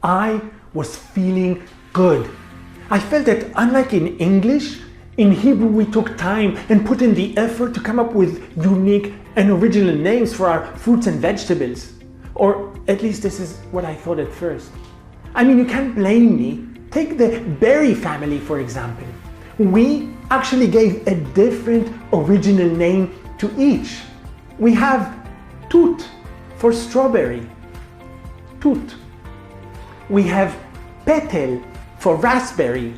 I was feeling good. I felt that unlike in English, in Hebrew we took time and put in the effort to come up with unique and original names for our fruits and vegetables. Or at least this is what I thought at first. I mean, you can't blame me. Take the berry family, for example. We actually gave a different original name to each. We have Tut for strawberry. Tut. We have Petel for raspberry.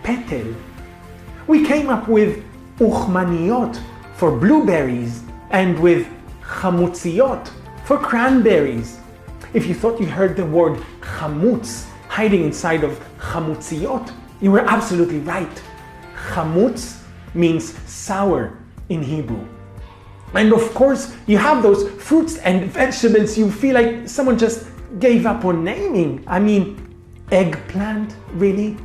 Petel. We came up with Uchmaniot for blueberries and with Chamutziot for cranberries. If you thought you heard the word chamutz hiding inside of chamutziot, you were absolutely right. Chamutz means sour in Hebrew. And of course, you have those fruits and vegetables you feel like someone just gave up on naming. I mean, eggplant, really?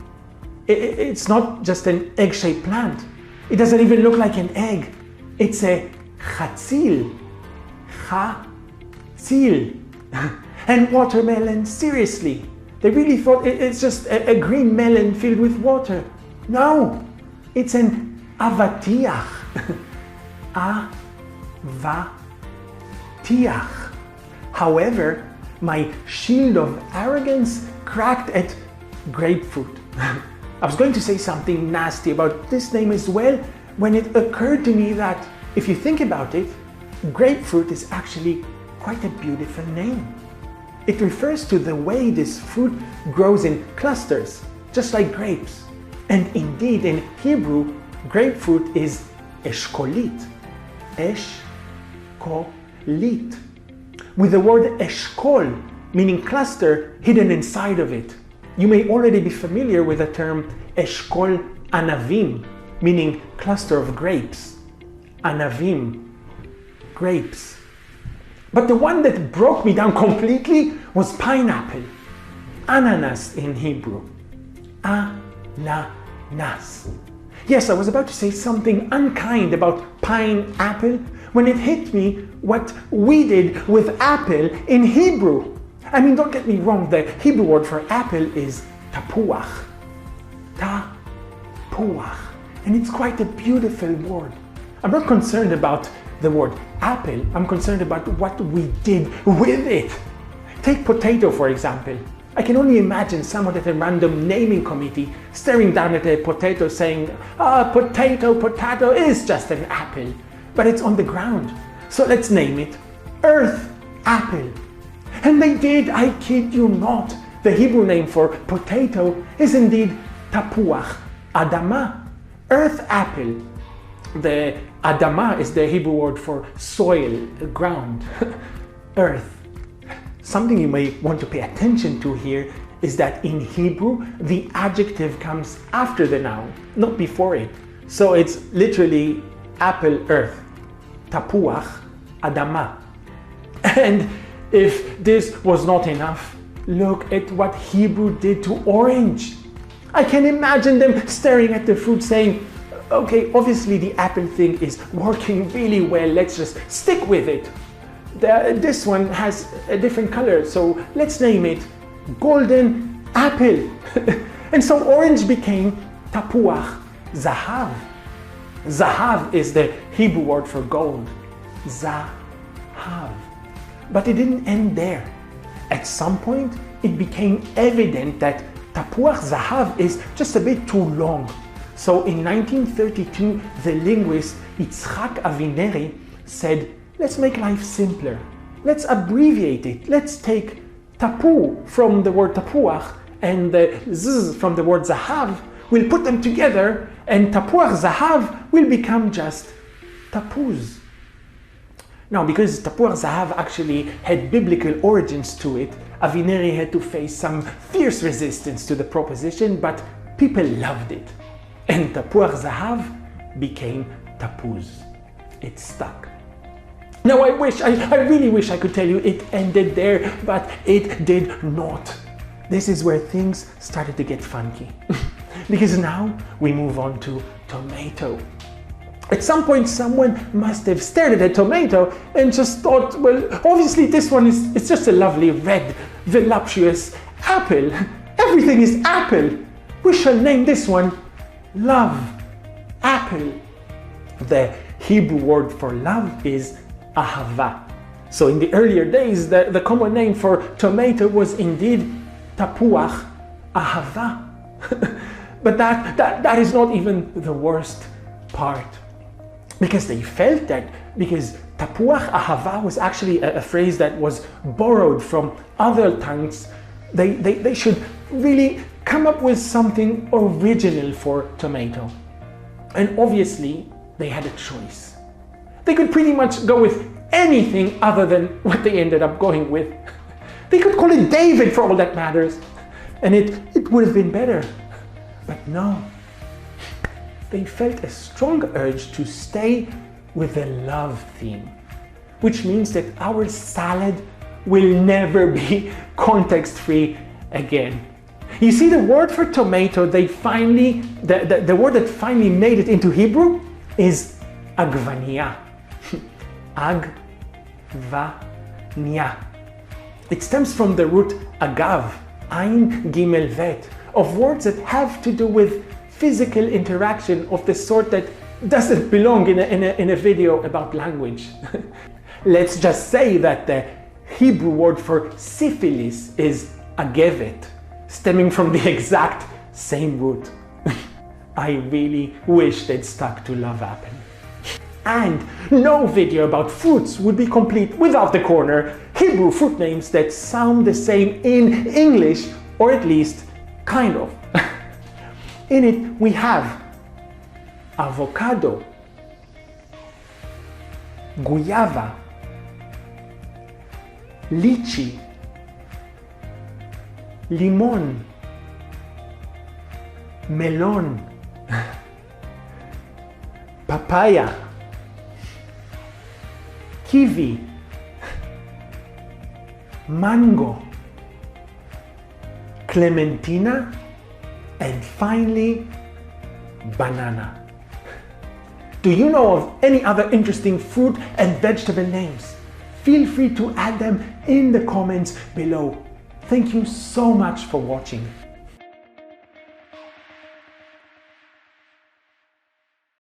It's not just an egg-shaped plant. It doesn't even look like an egg. It's a chatzil. Chatzil. And watermelon, seriously. They really thought it's just a green melon filled with water. No, it's an avatiach. Avatiach. However, my shield of arrogance cracked at grapefruit. I was going to say something nasty about this name as well when it occurred to me that if you think about it, grapefruit is actually quite a beautiful name. It refers to the way this fruit grows in clusters, just like grapes. And indeed, in Hebrew, grapefruit is eshkolit. Eshkolit. With the word eshkol, meaning cluster, hidden inside of it. You may already be familiar with the term eshkol anavim, meaning cluster of grapes. Anavim, grapes. But the one that broke me down completely was pineapple. Ananas in Hebrew. Ananas. Yes, I was about to say something unkind about pineapple when it hit me what we did with apple in Hebrew. I mean, don't get me wrong, the Hebrew word for apple is tapuach. Tapuach. And it's quite a beautiful word. I'm not concerned about the word apple, I'm concerned about what we did with it. Take potato, for example. I can only imagine someone at a random naming committee staring down at a potato saying, potato is just an apple, but it's on the ground. So let's name it Earth Apple. And they did, I kid you not. The Hebrew name for potato is indeed tapuach, adama, earth apple. The adama is the Hebrew word for soil, ground, earth. Something you may want to pay attention to here is that in Hebrew, the adjective comes after the noun, not before it. So it's literally apple, earth, tapuach, adama. And if this was not enough, look at what Hebrew did to orange. I can imagine them staring at the fruit saying, okay, obviously the apple thing is working really well, let's just stick with it. This one has a different color, so let's name it Golden Apple. And so orange became tapuach zahav. Zahav is the Hebrew word for gold. Zahav. But it didn't end there. At some point, it became evident that tapuach zahav is just a bit too long. So in 1932, the linguist Yitzhak Avineri said, let's make life simpler. Let's abbreviate it. Let's take tapu from the word tapuach and the z from the word zahav. We'll put them together and tapuach zahav will become just tapuz. Now, because tapuach zahav actually had biblical origins to it, Avineri had to face some fierce resistance to the proposition, but people loved it. And tapuach zahav became tapuz. It stuck. Now I really wish I could tell you it ended there, but it did not. This is where things started to get funky. Because now we move on to tomato. At some point, someone must have stared at a tomato and just thought, well, obviously this one is just a lovely red, voluptuous apple. Everything is apple. We shall name this one love. Apple. The Hebrew word for love is ahava. So in the earlier days, the common name for tomato was indeed tapuach ahava. But that is not even the worst part. Because they felt that, because tapuach ahava was actually a phrase that was borrowed from other tongues, they should really come up with something original for tomato. And obviously, they had a choice. They could pretty much go with anything other than what they ended up going with. They could call it David for all that matters, and it would have been better. But no, they felt a strong urge to stay with the love theme, which means that our salad will never be context-free again. You see, the word for tomato, the word that finally made it into Hebrew is agvania. Agvania. It stems from the root agav, ein gimel vet, of words that have to do with physical interaction of the sort that doesn't belong in a video about language. Let's just say that the Hebrew word for syphilis is agevet, stemming from the exact same root. I really wish they'd stuck to love apple. And no video about fruits would be complete without the corner Hebrew fruit names that sound the same in English, or at least kind of. In it we have avocado, guayaba, lychee, limon, melon, papaya, kiwi, mango, clementina, and finally, banana. Do you know of any other interesting fruit and vegetable names? Feel free to add them in the comments below. Thank you so much for watching.